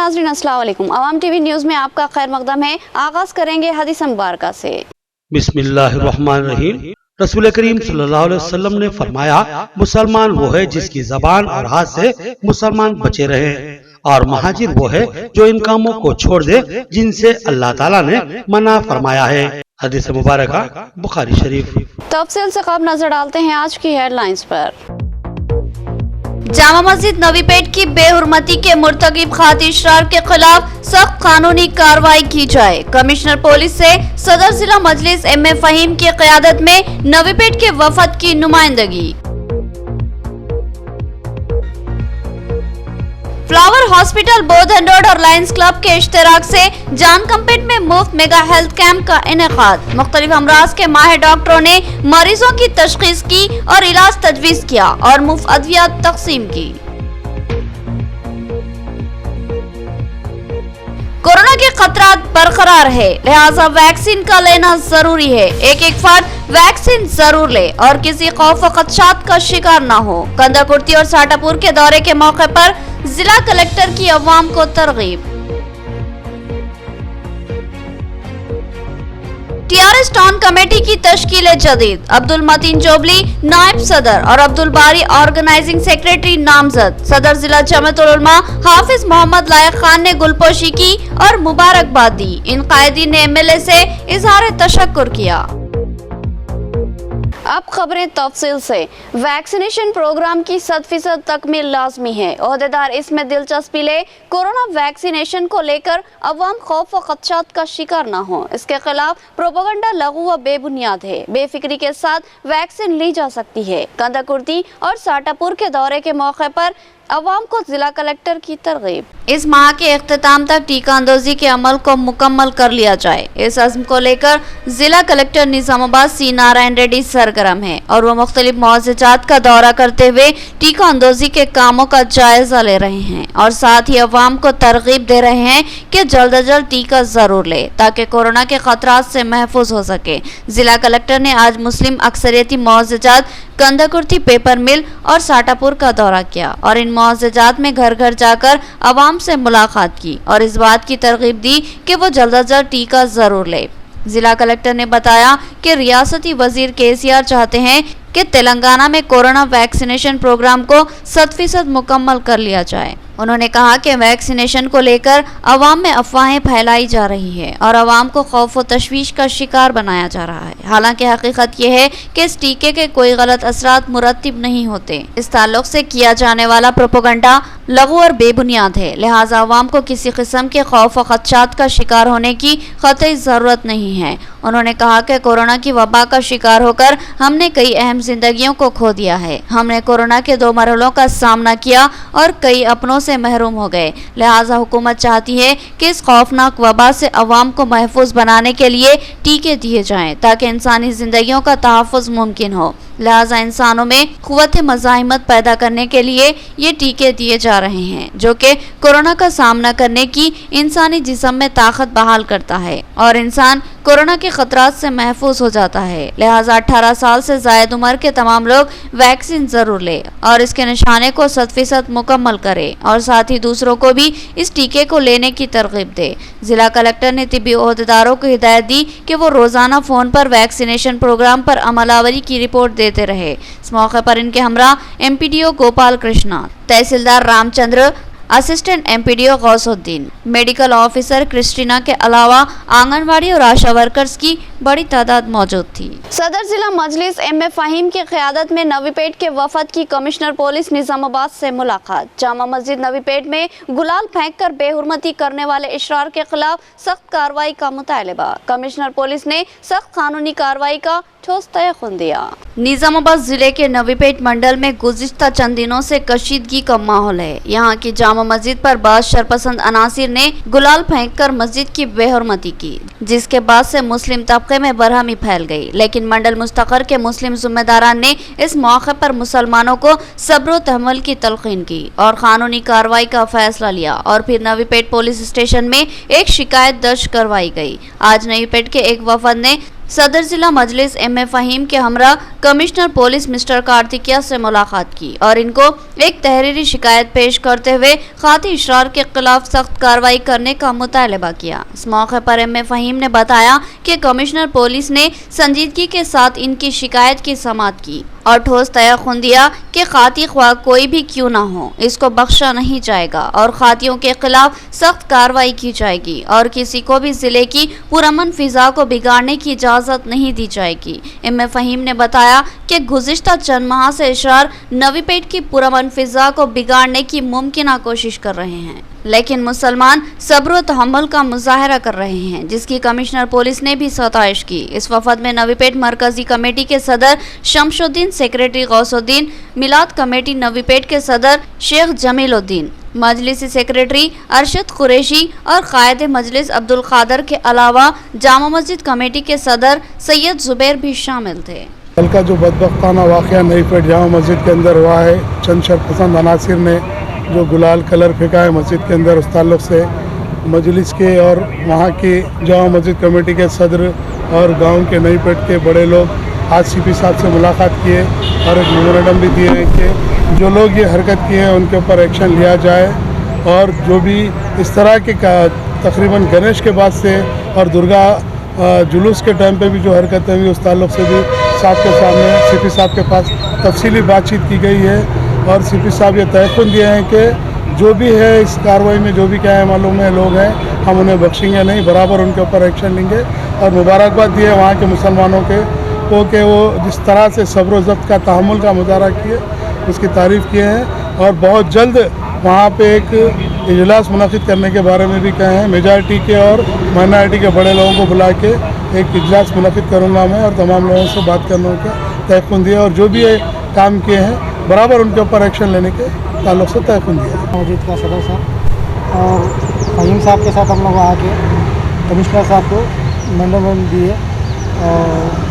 नाज़रीन अस्सलाम वालेकुम। अवाम टीवी न्यूज़ में आपका खैर मकदम है। आगाज करेंगे हदीस मुबारका से। बिस्मिल्लाहिर्रहमानिर्रहीम। रसूल करीम सल्लल्लाहु अलैहि वसल्लम ने फरमाया, मुसलमान वो है जिसकी जबान और हाथ से मुसलमान बचे रहे, और महाजिर वो है जो इन कामों को छोड़ दे जिनसे अल्लाह ताला ने मना फरमाया है। हदीस मुबारका बुखारी शरीफ। तफसील से कब नजर डालते हैं आज की हेडलाइंस पर। जामा मस्जिद नवीपेट की बेहुरमती के मुर्तकिब खातिर इशरार के खिलाफ सख्त कानूनी कार्रवाई की जाए। कमिश्नर पुलिस से सदर जिला मजलिस एम ए फहीम की क़यादत में नवीपेट के वफद की नुमाइंदगी। फ्लावर हॉस्पिटल बोधन रोड और लायंस क्लब के इश्तराक से जान कंपेट में मुफ्त मेगा हेल्थ कैंप का इनेकाद। मुख्तलिफ अमराज के माहिर डॉक्टरों ने मरीजों की तशखीस की और इलाज तजवीज किया और मुफ्त अद्वियात तकसीम की। कोरोना के खतरात बरकरार है, लिहाजा वैक्सीन का लेना जरूरी है। एक एक फर्द वैक्सीन जरूर ले और किसी खौफ व खदशात का शिकार न हो। कंदाकुर्ती और साटापुर के दौरे के मौके पर जिला कलेक्टर की अवाम को तरगीब। टीआरएस टाउन कमेटी की तश्कील जदीद। अब्दुल मतीन जोबली नायब सदर और अब्दुल बारी ऑर्गेनाइजिंग सेक्रेटरी नामजद। सदर जिला जमातुल उलमा हाफिज मोहम्मद लायक खान ने गुलपोशी की और मुबारकबाद दी। इन कायदीन ने एमएलए से इजहार तशक्कुर किया। अब खबरें तफसील से। वैक्सीनेशन प्रोग्राम की 100% तकमील लाजमी है। ओहदेदार इसमें दिलचस्पी ले। कोरोना वैक्सीनेशन को लेकर अवाम खौफ व खदशात का शिकार न हो। इसके खिलाफ प्रोपेगेंडा लघु व बेबुनियाद है। बेफिक्री के साथ वैक्सीन ली जा सकती है। कंदाकुर्ती और साटापुर के दौरे के मौके पर अवाम को जिला कलेक्टर की तरगीब। इस माह के इख्तिताम तक टीका अंदोजी के अमल को मुकम्मल कर लिया जाए। इस अज़्म को लेकर जिला कलेक्टर निजामाबाद सी नारायण रेड्डी सरगर्म है और वो मुख्तलिफ मुआज़ज़ात का दौरा करते हुए टीका अंदोजी के कामों का जायजा ले रहे हैं और साथ ही अवाम को तरगीब दे रहे हैं कि जल्द अज जल्द टीका जरूर ले ताकि कोरोना के खतरात से महफूज हो सके। जिला कलेक्टर ने आज मुस्लिम अक्सरियती मुआज़ज़ात कंदाकुर्ती पेपर मिल और साटापुर का दौरा किया और इन मुआज़ज़ात में घर घर जाकर अवाम से मुलाकात की और इस बात की तरगीब दी कि वो जल्द अज जल्द टीका जरूर ले। जिला कलेक्टर ने बताया कि रियासती वजीर केसीआर चाहते हैं कि तेलंगाना में कोरोना वैक्सीनेशन प्रोग्राम को 100% मुकम्मल कर लिया जाए। उन्होंने कहा कि वैक्सीनेशन को लेकर अवाम में अफवाहें फैलाई जा रही है और अवाम को खौफ व तशवीश का शिकार बनाया जा रहा है। हालांकि हकीकत यह है कि इस टीके के कोई गलत असरात मुरत्तिब नहीं होते। इस ताल्लुक से किया जाने वाला प्रोपेगेंडा लघु और बेबुनियाद है, लिहाजा अवाम को किसी किस्म के खौफ व खदशात का शिकार होने की कतई ज़रूरत नहीं है। उन्होंने कहा कि कोरोना की वबा का शिकार होकर हमने कई अहम जिंदगियों को खो दिया है। हमने कोरोना के 2 मरहलों का सामना किया और कई अपनों से महरूम हो गए। लिहाजा हुकूमत चाहती है कि इस खौफनाक वबा से अवाम को महफूज बनाने के लिए टीके दिए जाएं ताकि इंसानी जिंदगियों का तहफ़्फ़ुज़ मुमकिन हो। लिहाजा इंसानों में क़ुव्वत मज़ाहिमत पैदा करने के लिए ये टीके दिए जा रहे हैं जो कि कोरोना का सामना करने की इंसानी जिस्म में ताकत बहाल करता है और इंसान कोरोना के खतरात से महफूज हो जाता है। लिहाजा 18 साल से ज़ायद उम्र के तमाम लोग वैक्सीन ज़रूर ले और इसके निशाने को 100% मुकम्मल करे और साथ ही दूसरों को भी इस टीके को लेने की तरगीब दे। जिला कलेक्टर ने तिब्बी ओहदेदारों को हिदायत दी कि वो रोज़ाना फ़ोन पर वैक्सीनेशन प्रोग्राम पर अमलावरी की रिपोर्ट देते रहे। इस मौके पर इनके हमरा MPDO Gopal Krishna, tahsildar Ramchandra, assistant MPDO Gousuddin, medical officer Christina के अलावा आंगनवाड़ी और आशा वर्कर्स की बड़ी तादाद मौजूद थी। सदर जिला मजलिस एम ए फहीम की क़यादत में नवीपेट के वफद की कमिश्नर पुलिस निजामाबाद से मुलाकात। जामा मस्जिद नवीपेट में गुलाल फेंककर बेहुरमती करने वाले इशरार के खिलाफ सख्त कार्रवाई का मुतालबा। कमिश्नर पुलिस ने सख्त कानूनी कार्रवाई का ठोस तयख़ुन दिया। निजामाबाद जिले के नवीपेट मंडल में गुज़िश्ता चंद दिनों से कशीदगी का माहौल है। यहाँ की जामा मस्जिद पर बाज़ शरपसंद अनासिर ने गुलाल फेंककर मस्जिद की बेहुरमती की, जिसके बाद से मुस्लिम तबके में बरहमी फैल गई। लेकिन मंडल मुस्तक़र के मुस्लिम ज़िम्मेदारान ने इस मौके पर मुसलमानों को सब्र व तहम्मुल की तलक़ीन की और कानूनी कार्रवाई का फैसला लिया और फिर नवीपेट पुलिस स्टेशन में एक शिकायत दर्ज करवाई गई। आज नवीपेट के एक वफद ने सदर जिला मजलिस एम ए फहीम के हमरा कमिश्नर पुलिस मिस्टर कार्तिकिया से मुलाकात की और इनको एक तहरीरी शिकायत पेश करते हुए खाती इशरार के खिलाफ सख्त कार्रवाई करने का मुतालबा किया। इस मौके पर एम ए फहीम ने बताया कि कमिश्नर पुलिस ने संजीदगी के साथ इनकी शिकायत की समाअत की और ठोस तयखुन दिया कि खाती ख्वाह कोई भी क्यों ना हो, इसको बख्शा नहीं जाएगा और खातियों के खिलाफ सख्त कार्रवाई की जाएगी और किसी को भी जिले की पुरअमन फिजा को बिगाड़ने की इजाज़त नहीं दी जाएगी। एम ए फहीम ने बताया कि गुज़िश्ता चंद माह से इशरार नवीपेट की पुरअमन फिजा को बिगाड़ने की मुमकिन कोशिश कर रहे हैं, लेकिन मुसलमान सब्र व तहम्मुल का मुजाहरा कर रहे हैं, जिसकी कमिश्नर पुलिस ने भी सताइश की। इस वफद में नवीपेट मरकजी कमेटी के सदर शमशुद्दीन, सेक्रेटरी गौसुद्दीन, मिलाद कमेटी नवीपेट के सदर शेख जमीलुद्दीन, मजलिसी सेक्रेटरी अरशद कुरैशी और कायद मजलिस अब्दुल कादर के अलावा जामा मस्जिद कमेटी के सदर सैयद जुबैर भी शामिल थे। कल का जो बदबख्ताना वाक़या नवीपेट जामा मस्जिद के अंदर हुआ है, चंद शरपसंद अनासिर ने जो गुलाल कलर फेंका है मस्जिद के अंदर, उस ताल्लुक़ से मजलिस के और वहाँ की जामा मस्जिद कमेटी के सदर और गांव के नवीपेट के बड़े लोग आज सीपी साहब से मुलाकात किए और एक मेमोरेंडम भी दिए हैं कि जो लोग ये हरकत किए हैं उनके ऊपर एक्शन लिया जाए और जो भी इस तरह के तकरीबन गणेश के बाद से और दुर्गा जुलूस के टाइम पे भी जो हरकतें हुई उस ताल्लुक़ से भी साहब के सामने सीपी साहब के पास तफसीली बातचीत की गई है और सीपी साहब ये तयक़ुन दिए हैं कि जो भी है इस कार्रवाई में जो भी क्या है मालूम है लोग हैं, हम उन्हें बख्शेंगे नहीं, बराबर उनके ऊपर एक्शन लेंगे। और मुबारकबाद दी है वहाँ के मुसलमानों के को कि वो जिस तरह से सब्र ज़ब्त का तहम्मुल का मुजाहरा किए, उसकी तारीफ़ किए हैं और बहुत जल्द वहाँ पे एक इजलास मुनक़िद करने के बारे में भी कहे हैं। मेजॉरिटी के और माइनॉरिटी के बड़े लोगों को बुला के एक इजलास मुनक़िद करूँगा मैं और तमाम लोगों से बात करने का तयक़ुन दिया और जो भी ये काम किए हैं बराबर उनके ऊपर एक्शन लेने के ताल्लुक़ से तयक़ुन दिया। मस्जिद का सदर साहब और फहीम साहब के साथ हम लोग आके कमिश्नर साहब को मेमोरेंडम दिए और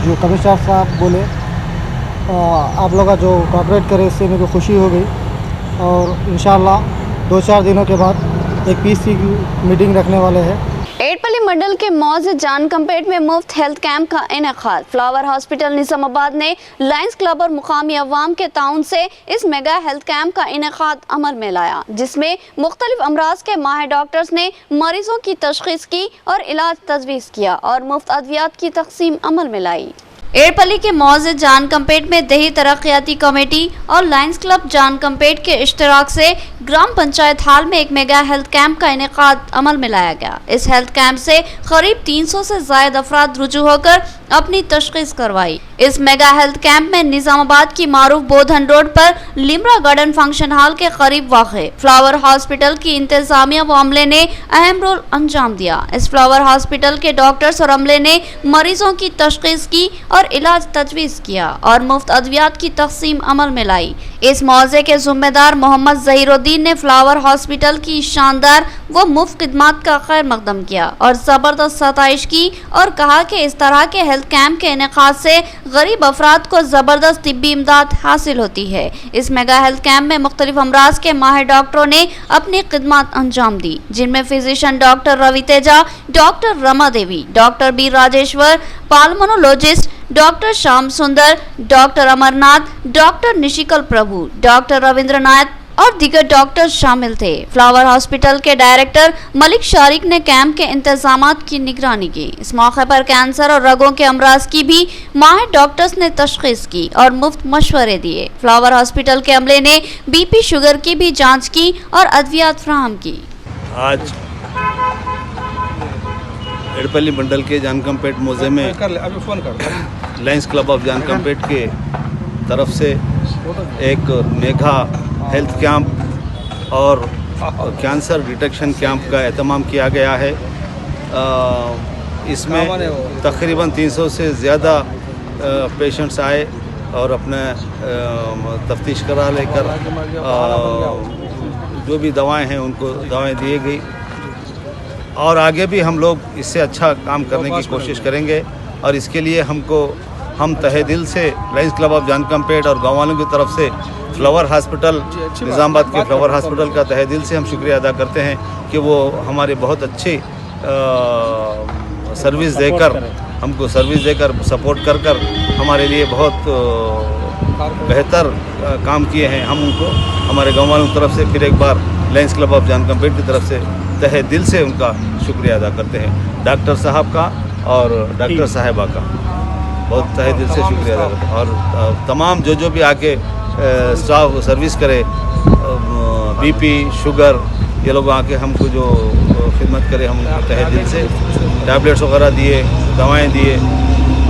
जो कमिश्नर साहब बोले आप लोग का जो कोऑपरेट करे इससे मेरे को खुशी हो गई और इंशाअल्लाह 2-4 दिनों के बाद एक पीस की मीटिंग रखने वाले हैं। एडपल्ली मंडल के मौज जान कंपेट में मुफ्त हेल्थ कैंप का इनेकाद। फ्लावर हॉस्पिटल निजामाबाद ने लायंस क्लब और मुकामी अवाम के ताउन से इस मेगा हेल्थ कैंप का इनेकाद अमल में लाया, जिसमें मुख्तलिफ अमराज के माहिर डॉक्टर्स ने मरीजों की तशखीस की और इलाज तजवीज़ किया और मुफ्त अद्वियात की तकसीम अमल में लाई। एडपल्ली के मौज जान कंपेट में दही तरक्याती कमेटी और लायंस क्लब जान कंपेट के इश्तराक से ग्राम पंचायत हाल में एक मेगा हेल्थ कैंप का इनेकाद अमल में लाया गया। इस हेल्थ कैंप से करीब 300 से ज़ायद अफराद रुजू होकर अपनी तशखीस करवाई। इस मेगा हेल्थ कैंप में निजामाबाद की मारूफ बोधन रोड पर लिमरा गार्डन फंक्शन हॉल के करीब वाक़े फ्लावर हॉस्पिटल की इंतजामिया व अमले ने अहम रोल अंजाम दिया। इस फ्लावर हॉस्पिटल के डॉक्टर्स और अमले ने मरीजों की तशखीस की और इलाज तजवीज़ किया और मुफ्त अद्वियात की तकसीम अमल में लाई। इस मौजे के जिम्मेदार मोहम्मद ज़हीरुद्दीन ने फ्लावर हॉस्पिटल की शानदार व मुफ्त खिदमत का खैर मकदम किया और ज़बरदस्त सताइश की और कहा कि इस तरह के हेल्थ कैंप के इनेकाद से गरीब अफराद को ज़बरदस्त तिब्बी इमदाद हासिल होती है। इस मेगा हेल्थ कैंप में मुख्तलिफ अमराज के माहिर डॉक्टरों ने अपनी खिदमत अंजाम दी, जिनमें physician doctor Ravi Teja, doctor Rama Devi, doctor B Rajeshwar, pulmonologist doctor Shyam Sundar, doctor Amarnath, doctor Nishikal Prabhu, doctor Ravindra Nath और दीगर डॉक्टर शामिल थे। फ्लावर हॉस्पिटल के डायरेक्टर मलिक शारिक ने कैंप के इंतजामात की निगरानी की। इस मौके पर कैंसर और रगों के अमराज की भी माहिर डॉक्टर्स ने तशखीस की और मुफ्त मशवरे दिए। फ्लावर हॉस्पिटल के अमले ने BP शुगर की भी जाँच की और अद्वियात फराहम की। आज एडपल्ली मंडल के जानकमपेट मौजे में लायंस क्लब ऑफ जानकमपेट के तरफ से एक मेगा हेल्थ कैंप और कैंसर डिटेक्शन कैंप का एहतमाम किया गया है। इसमें तकरीबन 300 से ज़्यादा पेशेंट्स आए और अपने तफ्तीश करा लेकर जो भी दवाएं हैं उनको दवाएं दी गई और आगे भी हम लोग इससे अच्छा काम करने की कोशिश करेंगे और इसके लिए हम तहे दिल से लायंस क्लब ऑफ जानकमपेट और गाँव वालों की तरफ से फ्लावर हॉस्पिटल निज़ामाबाद के फ्लावर हॉस्पिटल का तहे दिल से हम शुक्रिया अदा करते हैं कि वो हमारे बहुत अच्छी सर्विस देकर हमको सर्विस देकर सपोर्ट कर कर हमारे लिए बहुत बेहतर काम किए हैं। हम उनको हमारे गाँव वालों की तरफ से फिर एक बार लायंस क्लब ऑफ जानकमपेट की तरफ से तहे दिल से उनका शुक्रिया अदा करते हैं। डॉक्टर साहब का और डॉक्टर साहिबा का बहुत तहे दिल से शुक्रिया अदा करते हैं। और तमाम जो भी आके स्टाफ सर्विस करे, बीपी शुगर ये लोग आके हमको जो खिदमत करे, हम उनको तहे दिल से टैबलेट्स वगैरह दिए, दवाएं दिए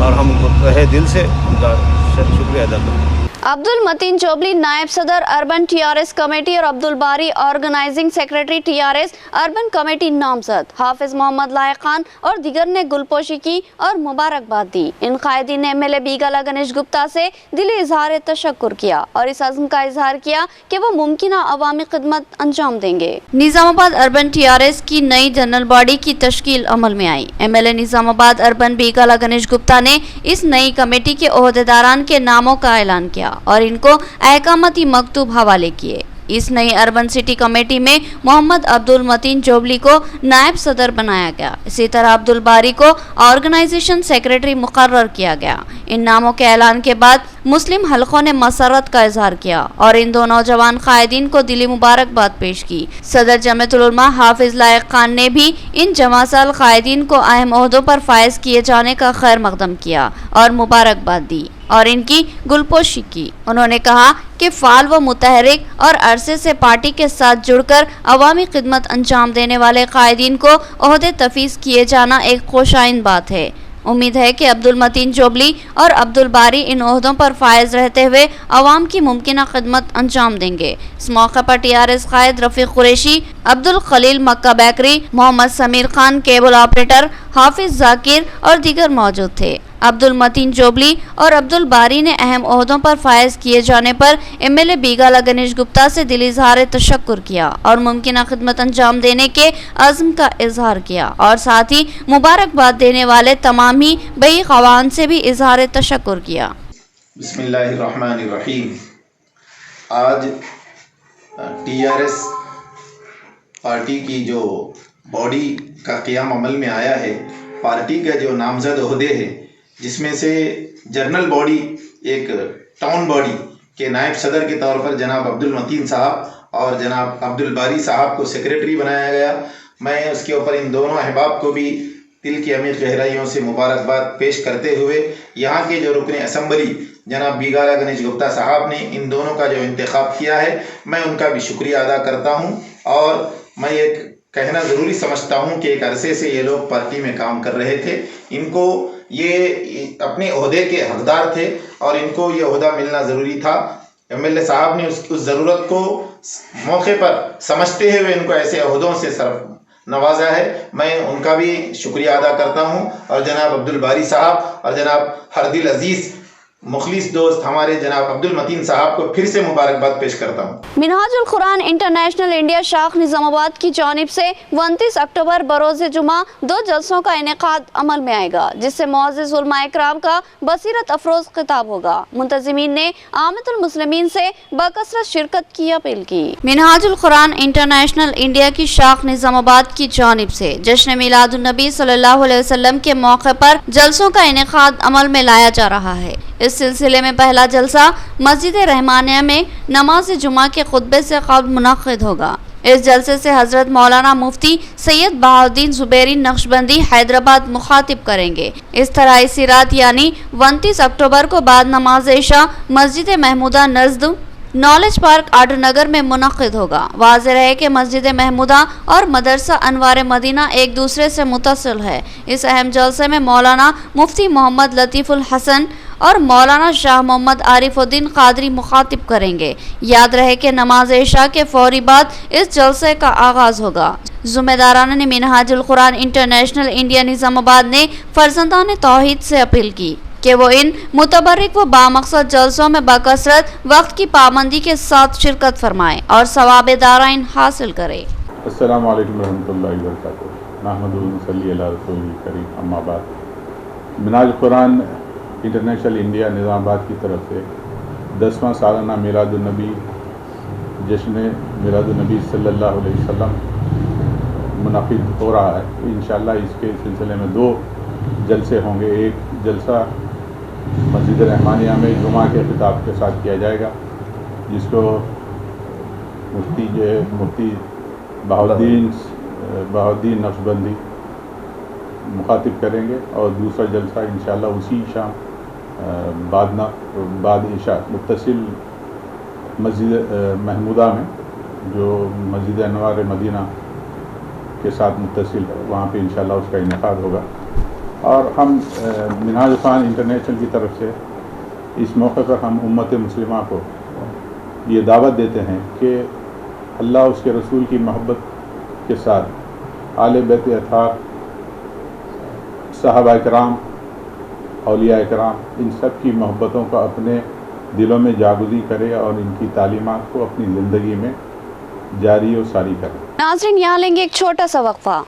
और हम उनको तहे दिल से उनका शुक्रिया अदा करते हैं। अब्दुल मतीन चोबली नायब सदर अर्बन टीआरएस कमेटी और Abdul Bari organising secretary TRS urban committee नामजद हाफिज मोहम्मद लायक खान और दिगर ने गुलपोशी की और मुबारकबाद दी। इन कायदीन ने एमएलए बीगाला गणेश गुप्ता से दिली इजहार तशक्कुर किया और इस अज़्म का इजहार किया कि वो मुमकिना अवामी खिदमत अंजाम देंगे। निजामाबाद अर्बन टीआरएस की नई जनरल बॉडी की तश्कील अमल में आई। एमएलए निजामाबाद अर्बन बीगाला गणेश गुप्ता ने इस नई कमेटी के ओहदेदारान के नामों का ऐलान किया और इनको अहकामती मकतूब हवाले किए। इस नई अर्बन सिटी कमेटी में मोहम्मद अब्दुल मतीन चोबली को नायब सदर बनाया गया। इसी तरह अब्दुल बारी को ऑर्गेनाइजेशन सेक्रेटरी मुकर्रर किया गया। इन नामों के ऐलान के बाद मुस्लिम हलकों ने मसरत का इजहार किया और इन दो नौजवान कायदीन को दिली मुबारकबाद पेश की। सदर जमातुल उलमा हाफिज लायक खान ने भी इन जमासाल कायदीन को अहम ओहदों पर फायज किए जाने का खैर मकदम किया और मुबारकबाद दी और इनकी गुलपोशी की। उन्होंने कहा कि फाल व मुतहरिक और अरसे से पार्टी के साथ जुड़कर अवामी खिदमत अंजाम देने वाले कायदीन को ओहदे तफीज़ किए जाना एक खुशाइन बात है। उम्मीद है कि अब्दुल मतीन चोबली और अब्दुल बारी इन ओहदों पर फायज रहते हुए अवाम की मुमकिना खिदमत अंजाम देंगे। इस मौके पर टीआरएस कायद Rafiq Qureshi, Abdul Khalil Makka bakery, Mohammed Sameer Khan cable operator, Hafiz Zakir और दीगर मौजूद थे। अब्दुल मतीन चोबली और अब्दुल बारी ने अहम ओहदों पर फायज किए जाने पर एमएलए बीगाला गणेश गुप्ता से दिली इजहार तशक्कुर किया और मुमकिना खिदमत अंजाम देने के अज़्म का इजहार किया और साथ ही मुबारकबाद देने वाले तमाम ही बई ख़वान से भी इजहार तशक्कुर किया। बिस्मिल्लाहिर्रहमानिर्रहीम। आज टीआरएस पार्टी की जो बॉडी का क़याम अमल में आया है, पार्टी का जो नामजद ओहदे हैं जिसमें से जनरल बॉडी एक टाउन बॉडी के नायब सदर के तौर पर जनाब अब्दुल मतीन साहब और जनाब अब्दुल बारी साहब को सेक्रेटरी बनाया गया। मैं उसके ऊपर इन दोनों अहबाब को भी दिल की अमीर गहराइयों से मुबारकबाद पेश करते हुए यहाँ के जो रुकन असम्बली जनाब बीगाला गणेश गुप्ता साहब ने इन दोनों का जो इंतखाब किया है, मैं उनका भी शुक्रिया अदा करता हूँ। और मैं एक कहना ज़रूरी समझता हूँ कि एक अरसे से ये लोग पार्टी में काम कर रहे थे, इनको ये अपने ओहदे के हकदार थे और इनको ये ओहदा मिलना ज़रूरी था। एमएलए साहब ने उस ज़रूरत को मौके पर समझते हुए इनको ऐसे ओहदों से सरफ नवाजा है। मैं उनका भी शुक्रिया अदा करता हूँ और जनाब अब्दुल बारी साहब और जनाब हरदिल अजीज़ मुखलिस दोस्त हमारे जनाब अब्दुल मतीन साहब को फिर से मुबारकबाद पेश करता हूँ। मिनहाजुल कुरान इंटरनेशनल इंडिया शाख निजामाबाद की जानिब से 29 अक्टूबर बरोज़ जुमा 2 जलसों का इनेकाद अमल में आएगा, जिससे मुअज़्ज़िज़ उलमा इकराम का बसीरत अफरोज खिताब होगा। मुंतज़िमीन ने आमतुल मुस्लिमीन से बकसरत शिरकत की अपील की। मिनहाजुल कुरान इंटरनेशनल इंडिया की शाख निजामाबाद की जानिब से जश्न मिलादुन नबी सल्लल्लाहु अलैहि वसल्लम के मौके पर जलसों का इनेकाद अमल में लाया जा रहा है। इस सिलसिले में पहला जलसा मस्जिद रहमानिया में नमाज जुमा के खुतबे से क़ब्ल मुनक़्क़िद होगा। इस जलसे से हजरत मौलाना मुफ्ती सैयद बहाउद्दीन जुबैरी नक्शबंदी हैदराबाद मुखातिब करेंगे। इस तरह इसी रात यानी 29 अक्टूबर को बाद नमाज इशा मस्जिद महमूदा नज़द नॉलेज पार्क आडर नगर में मुनक़्क़िद होगा। वाज़ेह रहे कि मस्जिद महमूदा और मदरसा अनवार मदीना एक दूसरे से मुत्तसिल है। इस अहम जलसे में मौलाना मुफ्ती मोहम्मद लतीफ़ुल हसन और मौलाना शाह मोहम्मद आरिफुद्दीन कादरी मुखातिब करेंगे। याद रहे कि नमाज इशा के फौरी बाद इस जलसे का आगाज़ होगा। ज़िम्मेदारान ने मिनहाजुल कुरान इंटरनेशनल इंडिया निज़ामाबाद ने फ़र्ज़ंदान तौहीद से अपील की कि वो इन मुतबर्रिक व बामकसद जलसों में बकसरत वक्त की पाबंदी के साथ शिरकत फरमाएँ और सवाब दाराइन हासिल करें। अस्सलामु अलैकुम रहमतुल्लाहि व बरकातुहू। नहमदुहु व नसल्ली अला रसूलिल करीम, अम्मा बाद। मिनहाजुल कुरान इंटरनेशनल इंडिया निज़ामाबाद की तरफ से 10वां सालाना मिलादुन नबी जश्न मिलादुन नबी सल्लल्लाहु अलैहि वसल्लम मुनक़्क़िद हो रहा है। इंशाअल्लाह इसके सिलसिले में 2 जलसे होंगे। एक जलसा मस्जिद रहमानिया में जुमा के खिताब के साथ किया जाएगा, जिसको मुफ्ती बहाउद्दीन नक्शबंदी मुखातिब करेंगे। और दूसरा जलसा इंशाअल्लाह उसी शाम बाद इशा मुत्तसिल मस्जिद महमूदा में, जो मस्जिद अनवार मदीना के साथ मुत्तसिल है, वहाँ पे इंशाअल्लाह उसका इनेकाद होगा। और हम मिनहाज खान इंटरनेशनल की तरफ से इस मौके पर हम उम्मत मुस्लिमा को ये दावत देते हैं कि अल्लाह उसके रसूल की मोहब्बत के साथ आले बैत अतार, सहाबा इकराम, औलिया इकराम, इन सब की मोहब्बतों को अपने दिलों में जागुज़ी करे और इनकी तालीमात को अपनी ज़िंदगी में जारी और सारी करें। नाज़रीन, यहाँ लेंगे एक छोटा सा वक्फा।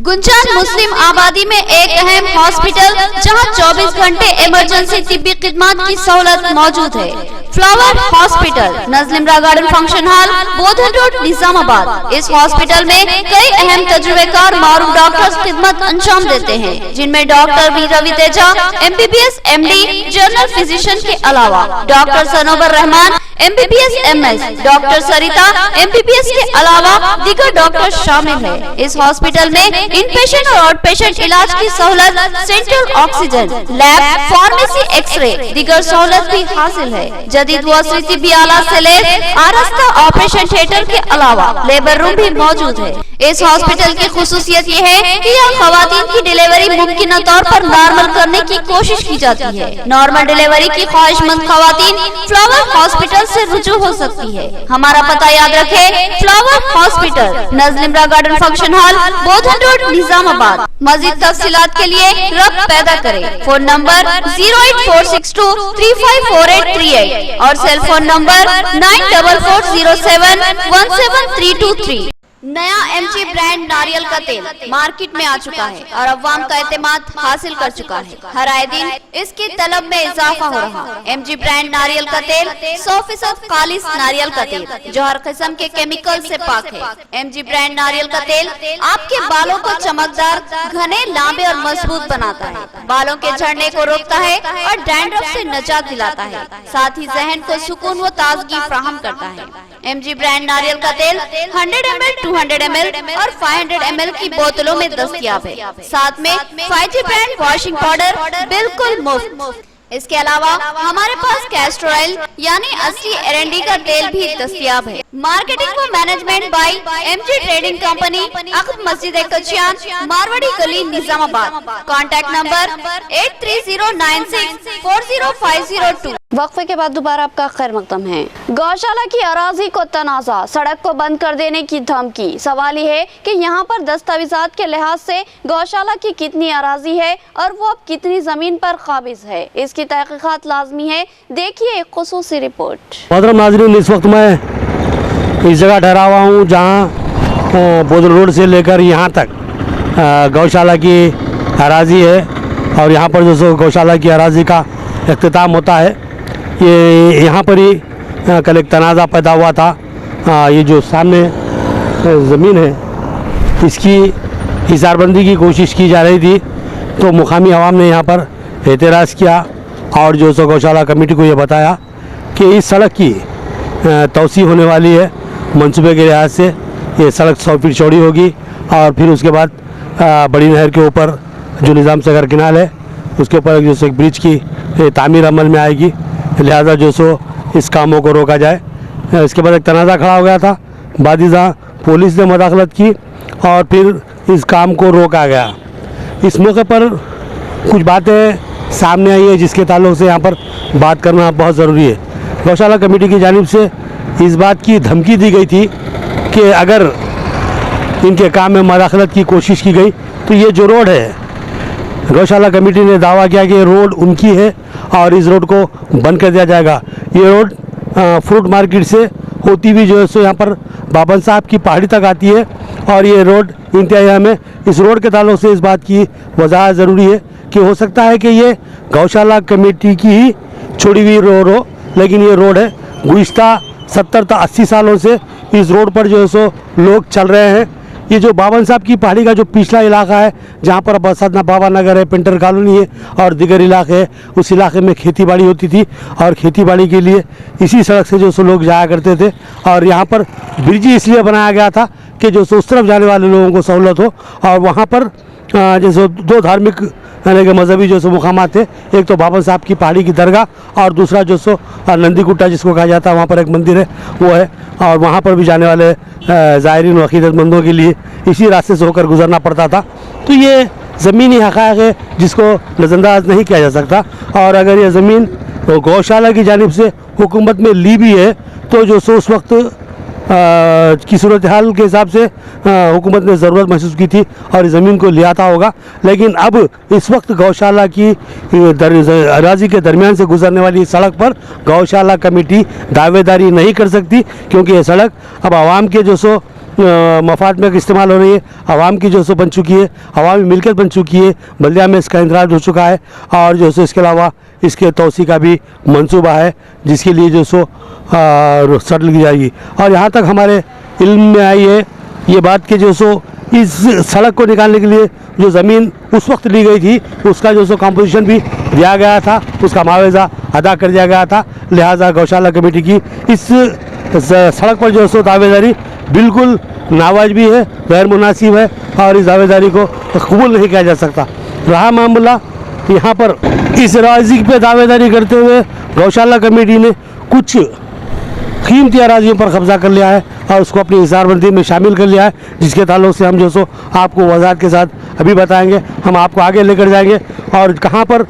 गुंजान मुस्लिम आबादी में एक अहम हॉस्पिटल जहां 24 घंटे इमरजेंसी तिब्बी खिदमत की सहूलत मौजूद है। Flower hospital, Najlimara garden function hall, Bodhan road, Nizamabad. इस हॉस्पिटल में कई अहम तजुर्बेकार मारूफ डॉक्टर्स खिदमत अंजाम देते हैं, जिनमें doctor V Ravi Teja MBBS MD general physician के अलावा doctor Sanobar Rehman MBBS MS, doctor Sarita MBBS के अलावा दीगर डॉक्टर शामिल है। इस हॉस्पिटल में इनपेशेंट और आउट पेशेंट इलाज की सहूलत, central oxygen, lab, pharmacy, x-ray, दीगर सहूलत भी हासिल है। जदीद वस्त्री तिब्बी आला से लेस आरास्ता ऑपरेशन थिएटर के अलावा लेबर रूम भी मौजूद है। इस हॉस्पिटल की खुसूसियत ये है कि यहाँ खवातीन की डिलीवरी मुमकिन तौर पर नॉर्मल करने की कोशिश की जाती है। नॉर्मल डिलीवरी की ख्वाहिशमंद खवातीन फ्लावर हॉस्पिटल से रुजू हो सकती है। हमारा पता याद रखे, Flower hospital, Najlimara garden function hall, Bodhan road, Nizamabad. मजीद तफसीलात के लिए रब्त पैदा करें। फोन नंबर 08462 354838 और सेल फोन नंबर 944071 17323। नया MG ब्रांड नारियल का तेल मार्केट में आ चुका है और अवाम का एतमाद हासिल कर चुका है। हर आए दिन इसकी तलब में इजाफा हो रहा। MG ब्रांड नारियल का तेल 100% खालिस नारियल का तेल जो हर किस्म के केमिकल से पाक है। MG ब्रांड नारियल का तेल आपके बालों को चमकदार, घने, लंबे और मजबूत बनाता है, बालों के झड़ने को रोकता है और डैंड्रफ से निजात दिलाता है, साथ ही जहन को सुकून व ताजगी फराहम करता है। MG ब्रांड नारियल का तेल 100 ml, 200 ml और 500 ml की बोतलों में दस्तयाब है। साथ में 5G ब्रांड वॉशिंग पाउडर बिल्कुल मुफ्त। इसके अलावा हमारे पास कैस्टर ऑयल यानी असली एरंडी का तेल भी दस्तयाब है। मार्केटिंग व management by MG trading company, अकब मस्जिद कचियान, मारवाड़ी गली, निजामाबाद। Contact number 8309640502। वक्फे के बाद दोबारा आपका खैर मकदम है। गौशाला की अराजी को तनाज़ा, सड़क को बंद कर देने की धमकी। सवाल ये है कि यहाँ पर दस्तावेजात के लिहाज से गौशाला की कितनी अराजी है और वो अब कितनी जमीन पर काबिज है, इसकी तहकीकात लाजमी है। देखिए एक खुसूसी रिपोर्ट। मोहतरम नाज़रीन, इस वक्त मैं इस जगह ठहरा हुआ हूँ जहाँ बोधन रोड से लेकर यहाँ तक गौशाला की अराजी है और यहाँ पर जो गौशाला की अराजी का इख्तिताम होता है, ये यहाँ पर ही कल एक तनाज़ा पैदा हुआ था। ये जो सामने ज़मीन है इसकी हिसारबंदी की कोशिश की जा रही थी, तो मुकामी अवाम ने यहाँ पर एतराज़ किया और जो सो गौशाला कमेटी को ये बताया कि इस सड़क की तोसी होने वाली है। मंसूबे के लिहाज से ये सड़क 100 फीट चौड़ी होगी और फिर उसके बाद बड़ी नहर के ऊपर जो निज़ाम सागर किनाल है उसके ऊपर जो सो एक ब्रिज की तामीर अमल में आएगी, लिहाजा जो सो इस कामों को रोका जाए। इसके बाद एक तनाज़ा खड़ा हो गया था, बादिज़ा पुलिस ने मदाखलत की और फिर इस काम को रोका गया। इस मौके पर कुछ बातें सामने आई है जिसके ताल्लुक़ से यहाँ पर बात करना बहुत ज़रूरी है। गौशाला कमेटी की जानिब से इस बात की धमकी दी गई थी कि अगर इनके काम में मदाखलत की कोशिश की गई तो ये जो रोड है, गौशाला कमेटी ने दावा किया कि ये रोड उनकी है और इस रोड को बंद कर दिया जाएगा। ये रोड फ्रूट मार्केट से होती हुई जो है सो यहाँ पर बाबन साहब की पहाड़ी तक आती है और ये रोड इंतहा में, इस रोड के ताल्लुक़ से इस बात की वजाहत ज़रूरी है कि हो सकता है कि ये गौशाला कमेटी की ही छोड़ी हुई रोड हो, लेकिन ये रोड है गुज़िश्ता 70 से 80 सालों से इस रोड पर जो है सो लोग चल रहे हैं। ये जो बावन साहब की पहाड़ी का जो पिछला इलाका है, जहाँ पर बरसातना बाबा नगर है, पेंटर कॉलोनी है और दिगर इलाके है, उस इलाके में खेती बाड़ी होती थी और खेती बाड़ी के लिए इसी सड़क से जो सो लोग जाया करते थे। और यहाँ पर ब्रिज इसलिए बनाया गया था कि जो सो उस तरफ जाने वाले लोगों को सहूलत हो। और वहाँ पर जैसे दो धार्मिक यानी कि मजहबी जो सो मुकामात थे, एक तो बाबा साहब की पहाड़ी की दरगाह और दूसरा जो सो नंदी गुट्टा जिसको कहा जाता है, वहाँ पर एक मंदिर है वो है। और वहाँ पर भी जाने वाले ज़ायरीन व अक़ीदतमंदों के लिए इसी रास्ते से होकर गुजरना पड़ता था। तो ये ज़मीनी हक़ाइक़ है जिसको नज़रअंदाज नहीं किया जा सकता। और अगर ये ज़मीन गौशाला की जानिब से हुकूमत में ली भी है तो जो सो उस वक्त की सूरत हाल के हिसाब से हुकूमत ने ज़रूरत महसूस की थी और इस ज़मीन को लियाता होगा। लेकिन अब इस वक्त गौशाला की अराज़ी के दरमियान से गुजरने वाली सड़क पर गौशाला कमेटी दावेदारी नहीं कर सकती, क्योंकि ये सड़क अब आवाम के जो सो मफाद में इस्तेमाल हो रही है, आवाम की जो सो बन चुकी है, अवामी मिल्कियत बन चुकी है, बल्दिया में इसका इंदराज हो चुका है। और जो सो इसके अलावा इसके तोसी का भी मंसूबा है जिसके लिए जो सो सड़ लगी जाएगी। और यहाँ तक हमारे इल्म में आई है ये बात कि जो सो इस सड़क को निकालने के लिए जो ज़मीन उस वक्त ली गई थी उसका जो सो कॉम्पोजिशन भी दिया गया था, उसका मुआवजा अदा कर दिया गया था। लिहाजा गौशाला कमेटी की इस सड़क पर जो सो दावेदारी बिल्कुल नावाजिबी है, गैर मुनासिब है और इस दावेदारी को कबूल नहीं किया जा सकता। रहा मामला यहाँ पर इस अराज़ी पे दावेदारी करते हुए गौशाला कमेटी ने कुछ कीमती अराज़ियों पर कब्ज़ा कर लिया है और उसको अपनी हिसारबंदी में शामिल कर लिया है, जिसके ताल्लुक़ से हम जो सो आपको वज़ाहत के साथ अभी बताएंगे। हम आपको आगे लेकर जाएंगे और कहाँ पर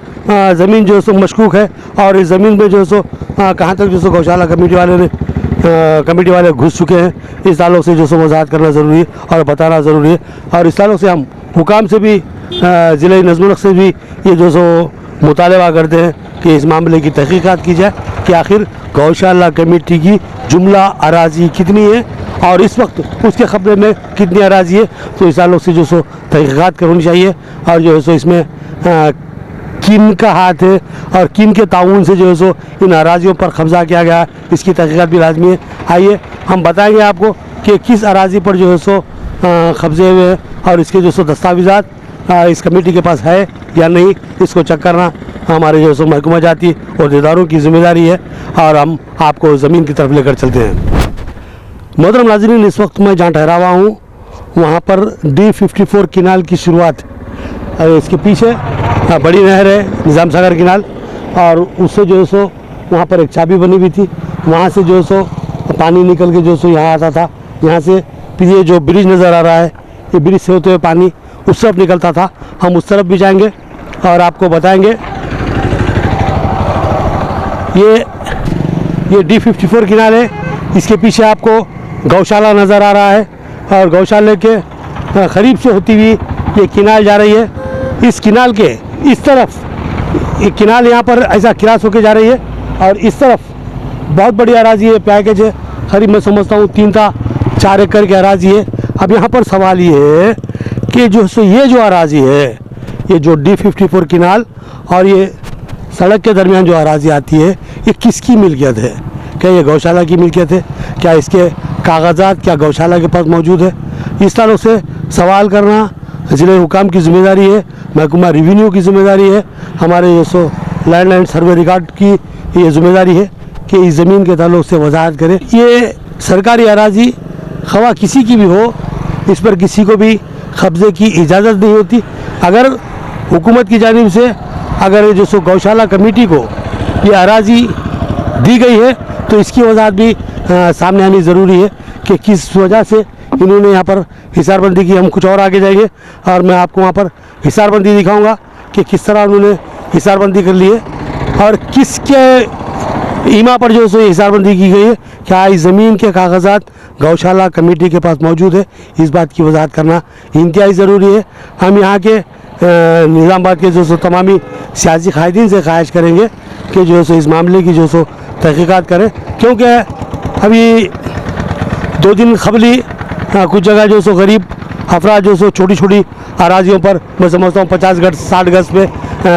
ज़मीन जो सो मशकूक है और इस ज़मीन में जो सो कहाँ तक जो सो गौशाला कमेटी वाले घुस चुके हैं, इस ताल्लुक़ से जो सो वज़ाहत करना ज़रूरी है और बताना ज़रूरी है। और इस ताल्लुक़ से हम हुकाम से भी ज़िले नज़्म से भी ये जो सो मुतालबा करते हैं कि इस मामले की तहक़ीक़ात की जाए कि आखिर गौशाला कमेटी की जुमला अराज़ी कितनी है और इस वक्त उसके ख़ब्रे में कितनी अराज़ी है। तो इस ताल्लुक़ से जो सो तहक़ीक़ात करनी चाहिए और जो है सो इसमें किन का हाथ है और किन के ताउन से जो है सो इन अराज़ियों पर कब्ज़ा किया गया, इसकी तहक़ीक़ात भी लाजमी है। आइए हम बताएंगे आपको कि किस अराज़ी पर जो है सो कब्ज़े हुए और इसके जो सो दस्तावेज़ात इस कमेटी के पास है या नहीं, इसको चेक करना हमारे जो सो महकमा जाती और इदारों की ज़िम्मेदारी है। और हम आपको ज़मीन की तरफ लेकर चलते हैं। मोहतरम नाज़रीन, इस वक्त मैं जहाँ ठहरा हुआ हूँ वहाँ पर D54 किनाल की शुरुआत, इसके पीछे बड़ी नहर है निज़ाम सागर किनाल और उससे जो है सो वहाँ पर एक चाबी बनी हुई थी, वहाँ से जो है सो पानी निकल के जो सो यहाँ आता था। यहाँ से ये जो ब्रिज नज़र आ रहा है, ये ब्रिज से होते हुए पानी उस तरफ निकलता था। हम उस तरफ भी जाएंगे और आपको बताएंगे। ये D54 किनाल है, इसके पीछे आपको गौशाला नज़र आ रहा है और गौशाले के करीब से होती हुई ये किनाल जा रही है। इस किनाल के इस तरफ एक किनाल यहाँ पर ऐसा क्रॉस होके जा रही है और इस तरफ बहुत बड़ी अराज़ी है, पैकेज है, करीब मैं समझता हूँ 3-4 एकड़ की अराज़ी है। अब यहाँ पर सवाल ये है कि जो सो ये जो अराज़ी है, ये जो D54 किनाल और ये सड़क के दरमियान जो अराज़ी आती है, ये किसकी मिल्कियत है? क्या ये गौशाला की मिल्कियत है? क्या इसके कागजात क्या गौशाला के पास मौजूद है? इस तरह से सवाल करना ज़िले हुकाम की ज़िम्मेदारी है, महकमा रेवेन्यू की ज़िम्मेदारी है, हमारे जो सो लैंड सर्वे रिकॉर्ड की ये ज़िम्मेदारी है कि इस ज़मीन के ताल्लुक़ से वजाहत करें। ये सरकारी अराज़ी खवा किसी की भी हो, इस पर किसी को भी कब्ज़े की इजाज़त नहीं होती। अगर हुकूमत की जानिब से अगर ये जो सो गौशाला कमेटी को ये अराज़ी दी गई है तो इसकी वजाहत भी सामने आनी ज़रूरी है कि किस वजह से इन्होंने यहाँ पर हिसारबंदी की। हम कुछ और आगे जाएंगे और मैं आपको वहाँ पर हिसारबंदी दिखाऊंगा कि किस तरह उन्होंने हिसारबंदी कर ली है और किसके ईमा पर जो सो हिसारबंदी की गई है। क्या इस ज़मीन के कागजात गौशाला कमेटी के पास मौजूद है, इस बात की वजाहत करना इंतहाई ज़रूरी है। हम यहाँ के निज़ामाबाद के जो सो तमामी सियासी कायदीन से ख्वाहिश करेंगे कि जो सो इस मामले की जो सो तहक़ीक़ात करें, क्योंकि अभी 2 दिन कबली कुछ जगह जो सो गरीब अफराद जो सो छोटी छोटी अराज़ियों पर मैं समझता हूँ 50 गज 60 गज पे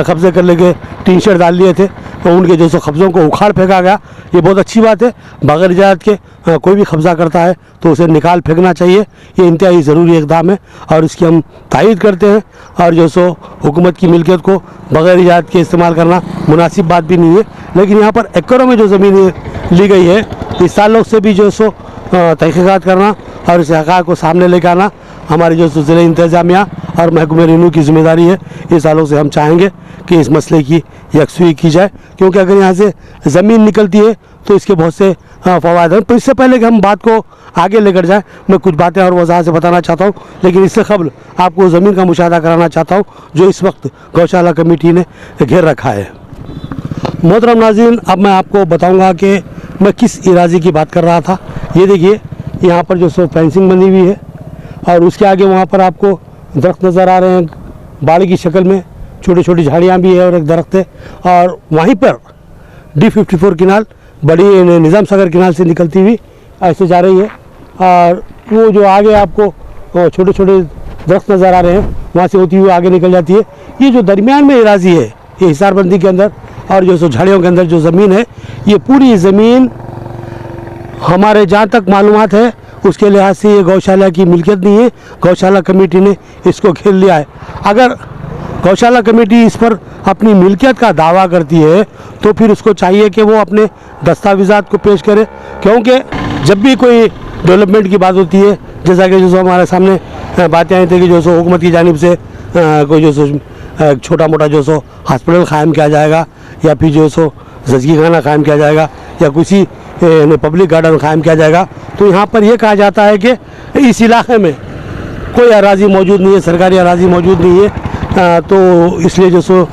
कब्ज़े कर लेके टीन शेड डाल लिए थे। उनके जो सो कब्ज़ों को उखाड़ फेंका गया, ये बहुत अच्छी बात है। बगैर इजाज़त के कोई भी कब्ज़ा करता है तो उसे निकाल फेंकना चाहिए, ये इंतहाई ज़रूरी इक़दाम है और इसकी हम तायीद करते हैं। और जो सो हुकूमत की मिल्कियत को बगैर इजाज़त के इस्तेमाल करना मुनासिब बात भी नहीं है। लेकिन यहाँ पर एकड़ों में जो ज़मीन ली गई है, इस ताल्लुक़ से भी जो सो तहक़ीक़ात करना और इस हक़ाक़ को सामने लेकर आना हमारी जो ज़िला इंतज़ामिया और महकमा रेवेन्यू की ज़िम्मेदारी है। इस ताल्लुक़ से हम चाहेंगे कि इस मसले की यकसुई की जाए, क्योंकि अगर यहाँ से ज़मीन निकलती है तो इसके बहुत से फ़वायद हैं। तो इससे पहले कि हम बात को आगे लेकर जाएं, मैं कुछ बातें और वज़ाहत से बताना चाहता हूँ, लेकिन इससे क़ब्ल आपको ज़मीन का मुशाहदा कराना चाहता हूँ जो इस वक्त गौशाला कमेटी ने घेर रखा है। मोहतरम नाज़रीन, अब मैं आपको बताऊँगा कि मैं किस इराज़े की बात कर रहा था। ये देखिए, यहाँ पर जो सो फेंसिंग बनी हुई है और उसके आगे वहाँ पर आपको दरख्त नज़र आ रहे हैं, बाड़ी की शक्ल में छोटी छोटी झाड़ियाँ भी है और एक दरख्त है। और वहीं पर D54 किनाल बड़ी निज़ाम सागर किनाल से निकलती हुई ऐसे जा रही है और वो जो आगे आपको छोटे छोटे दरख्त नज़र आ रहे हैं वहाँ से होती हुई आगे निकल जाती है। ये जो दरमियान में इराज़ी है, ये हिसारबंदी के अंदर और जो सो झाड़ियों के अंदर जो ज़मीन है, ये पूरी ज़मीन हमारे जहाँ तक मालूमात है उसके लिहाज से ये गौशाला की मिल्कियत नहीं है। गौशाला कमेटी ने इसको घेर लिया है। अगर गौशाला कमेटी इस पर अपनी मिल्कियत का दावा करती है तो फिर उसको चाहिए कि वो अपने दस्तावेज़ात को पेश करे, क्योंकि जब भी कोई डेवलपमेंट की बात होती है, जैसा कि जो सो हमारे सामने बातें आई थी कि जो सो हुकूमत की जानिब से कोई जो सो छोटा मोटा जो सो हॉस्पिटल क़ायम किया जाएगा या फिर जो सो ज़चगी खाना क़ायम किया जाएगा या किसी पब्लिक गार्डन क़ायम किया जाएगा, तो यहाँ पर यह कहा जाता है कि इस इलाके में कोई अराज़ी मौजूद नहीं है, सरकारी अराज़ी मौजूद नहीं है, तो इसलिए जो सो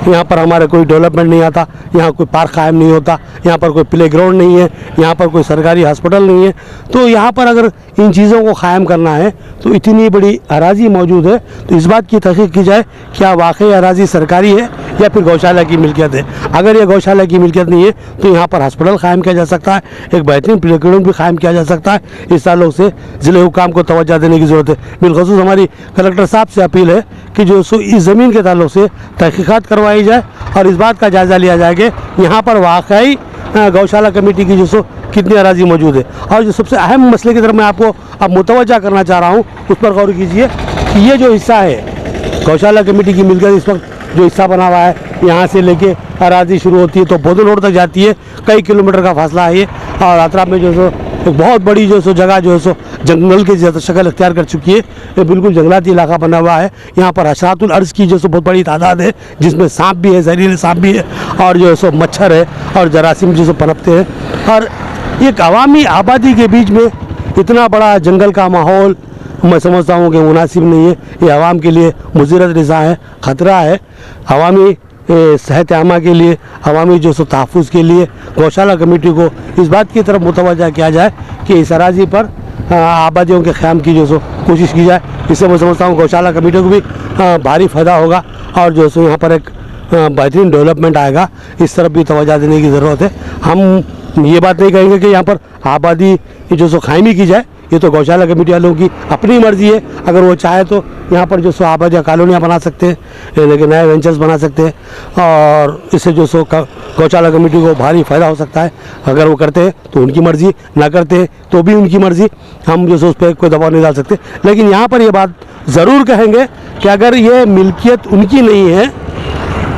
यहाँ पर हमारे कोई डेवलपमेंट नहीं आता, यहाँ कोई पार्क कायम नहीं होता, यहाँ पर कोई प्ले ग्राउंड नहीं है, यहाँ पर कोई सरकारी हॉस्पिटल नहीं है। तो यहाँ पर अगर इन चीज़ों को कायम करना है तो इतनी बड़ी अराज़ी मौजूद है, तो इस बात की तहक़ीक़ की जाए क्या वाकई अराज़ी सरकारी है या फिर गौशाला की मिल्कियत है। अगर ये गौशाला की मिल्कियत नहीं है तो यहाँ पर हॉस्पिटल कायम किया जा सकता है, एक बेहतरीन प्ले ग्राउंड भी कायम किया जा सकता है। इस ताल्लुक़ से ज़िले हुकाम को तवज्जो देने की ज़रूरत है। बिलख़ुसूस हमारी कलेक्टर साहब से अपील है कि जो सो इस ज़मीन के ताल्लुक़ से तहक़ीक़ात करवाई जाए और इस बात का जायज़ा लिया जाए कि यहाँ पर वाकई गौशाला कमेटी की जो सो कितनी अराज़ी मौजूद है। और जो सबसे अहम मसले की तरफ मैं आपको अब मुतवज्जा करना चाह रहा हूँ, उस पर गौर कीजिए कि ये जो हिस्सा है गौशाला कमेटी की मिलकर इस वक्त जो हिस्सा बना हुआ है, यहाँ से लेके अराज़ी शुरू होती है तो बोधन रोड तक जाती है, कई किलोमीटर का फासला है ये। और अतराफ में जो सो एक बहुत बड़ी जो सो जगह जो है सो जंगल की शक्ल अख्तियार कर चुकी है। ये बिल्कुल जंगलाती इलाका बना हुआ है। यहाँ पर हशरातुल अर्ज़ की जो सो बहुत बड़ी तादाद है, जिसमें सांप भी है, जहरीले सांप भी है और जो है सो मच्छर है और जरासीम जो सो पनपते हैं। और एक अवामी आबादी के बीच में इतना बड़ा जंगल का माहौल मैं समझता हूँ कि मुनासिब नहीं है। ये आवाम के लिए मुज़िरत रिज़ा है, ख़तरा है। अवामी सेहत आमा के लिए, अवामी जो सो तहफ़्फ़ुज़ के लिए गौशाला कमेटी को इस बात की तरफ मुतवज्जा किया जाए कि इस अराज़ी पर आबादियों के क़याम की जो सो कोशिश की जाए। इससे मैं समझता हूँ गौशाला कमेटी को भी भारी फ़ायदा होगा और जो सो यहाँ पर एक बेहतरीन डेवलपमेंट आएगा। इस तरफ भी तवज्जो देने की ज़रूरत है। हम ये बात नहीं कहेंगे कि यहाँ पर आबादी जो सो क़ायमी की जाए, ये तो गौशाला कमेटी वालों की अपनी मर्ज़ी है। अगर वो चाहे तो यहाँ पर जो सो आबादियाँ कॉलोनियाँ बना सकते हैं, लेकिन नए वेंचर्स बना सकते हैं और इससे जो सो गौशाला कमेटी को भारी फ़ायदा हो सकता है। अगर वो करते हैं तो उनकी मर्ज़ी, ना करते हैं तो भी उनकी मर्ज़ी। हम जो सो उस पर कोई दबाव नहीं डाल सकते। लेकिन यहाँ पर ये बात ज़रूर कहेंगे कि अगर ये मिल्कियत उनकी नहीं है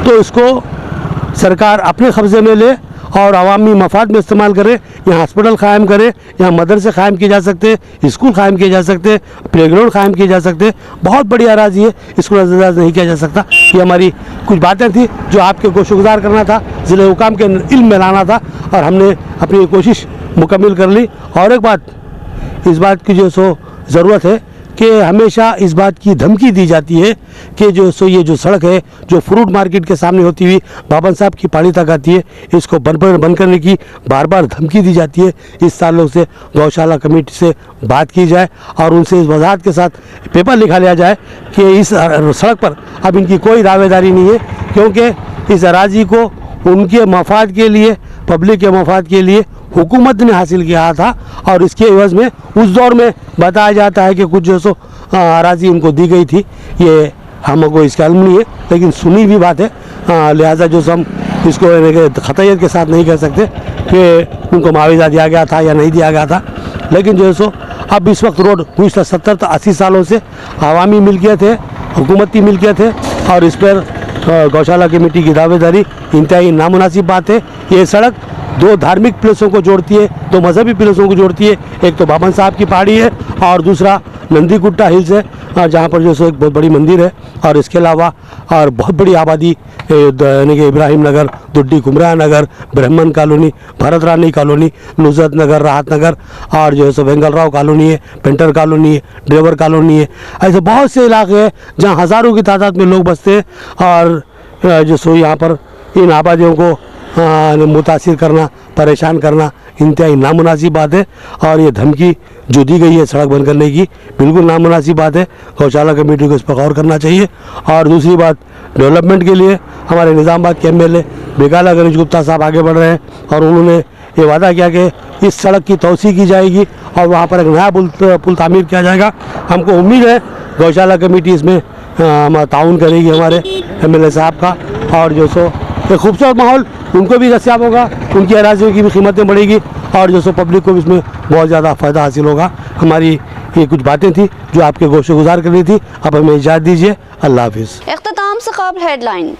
तो इसको सरकार अपने कब्ज़े में ले और अवामी मफाद में इस्तेमाल करे। यहाँ हॉस्पिटल कायम करे, यहाँ मदरसे कायम किए जा सकते हैं, स्कूल कायम किए जा सकते हैं, प्ले ग्राउंड कायम किए जा सकते हैं। बहुत बड़ी अराज़ी है, इसको नज़रअंदाज नहीं किया जा सकता। ये हमारी कुछ बातें थी जो आपके को शुक्रगुज़ार करना था, ज़िले हुकाम के इल्म में लाना था और हमने अपनी कोशिश मुकम्मल कर ली। और एक बात, इस बात की जो सो ज़रूरत है कि हमेशा इस बात की धमकी दी जाती है कि जो सो ये जो सड़क है जो फ्रूट मार्केट के सामने होती हुई बाबन साहब की पहाड़ी तक आती है, इसको बंद करने की बार बार धमकी दी जाती है। इस ताल्लुक़ से गौशाला कमेटी से बात की जाए और उनसे इस वजाहत के साथ पेपर लिखा लिया जाए कि इस सड़क पर अब इनकी कोई दावेदारी नहीं है, क्योंकि इस अराज़ी को उनके मफाद के लिए, पब्लिक के मफाद के लिए हुकूमत ने हासिल किया था। और इसके एवज़ में उस दौर में बताया जाता है कि कुछ जो सो अराज़ी उनको दी गई थी। ये हमको इसका इल्म नहीं है, लेकिन सुनी भी बात है। लिहाजा जो हम इसको ख़तयत के साथ नहीं कह सकते कि उनको मुआवजा दिया गया था या नहीं दिया गया था। लेकिन जो है सो अब इस वक्त रोड कुछ 70-80 सालों से अवामी मिल्कियत है, हुकूमती मिल्कियत है, और इस पर गौशाला कमेटी की दावेदारी इंतहाई नामुनासिब बात है। ये सड़क दो धार्मिक प्लेसों को जोड़ती है, दो मजहबी प्लेसों को जोड़ती है। एक तो बाबन साहब की पहाड़ी है और दूसरा नंदी गुट्टा हिल्स है, जहाँ पर जो सो एक बहुत बड़ी मंदिर है। और इसके अलावा और बहुत बड़ी आबादी यानी कि इब्राहिम नगर, दुड्डी कुमरा नगर, ब्राह्मण कॉलोनी, भरत रानी कॉलोनी, नुजरत नगर, राहत नगर, और जो है सो वेंगल राव कॉलोनी है, पेंटर कॉलोनी है, ड्राइवर कॉलोनी है। ऐसे बहुत से इलाके हैं जहाँ हज़ारों की तादाद में लोग बसते हैं। और जो सो यहाँ पर इन आबादियों को मुतासिर करना, परेशान करना इंतहाई नामुनासिब बात है। और ये धमकी जो दी गई है सड़क बंद करने की, बिल्कुल नामुनासिब बात है। गौशाला कमेटी को इस पर गौर करना चाहिए। और दूसरी बात, डेवलपमेंट के लिए हमारे निज़ामाबाद के MLA बेगाला गणेश गुप्ता साहब आगे बढ़ रहे हैं, और उन्होंने ये वादा किया कि इस सड़क की तौसी की जाएगी और वहाँ पर एक नया पुल तामीर किया जाएगा। हमको उम्मीद है गौशाला कमेटी इसमें ताउन करेगी हमारे MLA साहब का, और जो सो एक खूबसूरत माहौल उनको भी दस्याब होगा, उनकी अराजियों की भी कीमतें बढ़ेगी, और जो सो पब्लिक को भी इसमें बहुत ज़्यादा फ़ायदा हासिल होगा। हमारी ये कुछ बातें थी जो आपके गोशे गुजार करनी थी। अब हमें इजाज़त दीजिए। अल्लाह हाफिज़। इख्तिताम से क़ब्ल हेडलाइन।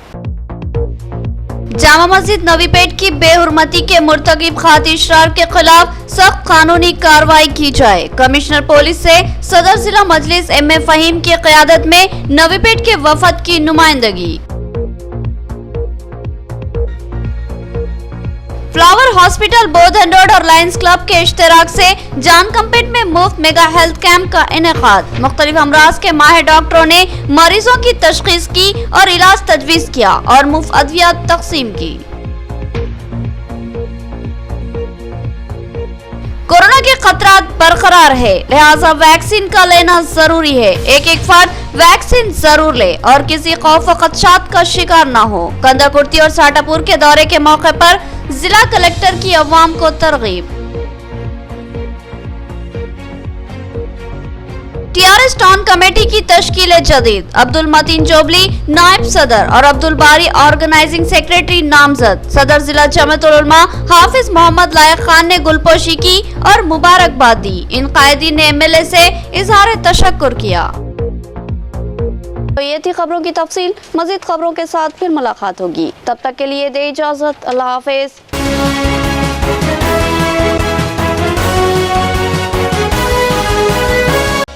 जामा मस्जिद नवीपेट की बेहुरमती के मुर्तकिब खातिर इशरार के खिलाफ सख्त कानूनी कार्रवाई की जाए। कमिश्नर पुलिस से सदर जिला मजलिस MA फहीम की क़यादत में नवीपेट के वफद की नुमाइंदगी। फ्लावर हॉस्पिटल बोधन रोड और लायंस क्लब के इश्तराक से जानकमपेट में मुफ्त मेगा हेल्थ कैंप का इनेकाद। मुख्तलिफ अमराज के माहिर डॉक्टरों ने मरीजों की तशखीस की और इलाज तजवीज़ किया और मुफ्त अद्वियात तकसीम की। कोरोना के खतरात बरकरार है, लिहाजा वैक्सीन का लेना जरूरी है। एक एक फर्द वैक्सीन जरूर ले और किसी खौफ व खदशात का शिकार न हो। कंदाकुर्ती और साटापुर के दौरे के मौके पर जिला कलेक्टर की अवाम को तरगीब। TRS टाउन कमेटी की तश्कील जदीद। अब्दुल मतीन जोबली नायब सदर और अब्दुल बारी ऑर्गेनाइजिंग सेक्रेटरी नामजद। सदर जिला जमातुल उलमा हाफिज मोहम्मद लायक खान ने गुलपोशी की और मुबारकबाद दी। इन कायदीन ने MLA से इजहार तशक्कुर किया। तो ये थी खबरों की तफसील। मजीद खबरों के साथ फिर मुलाकात होगी, तब तक के लिए दे इजाजत। अल्लाह हाफिज।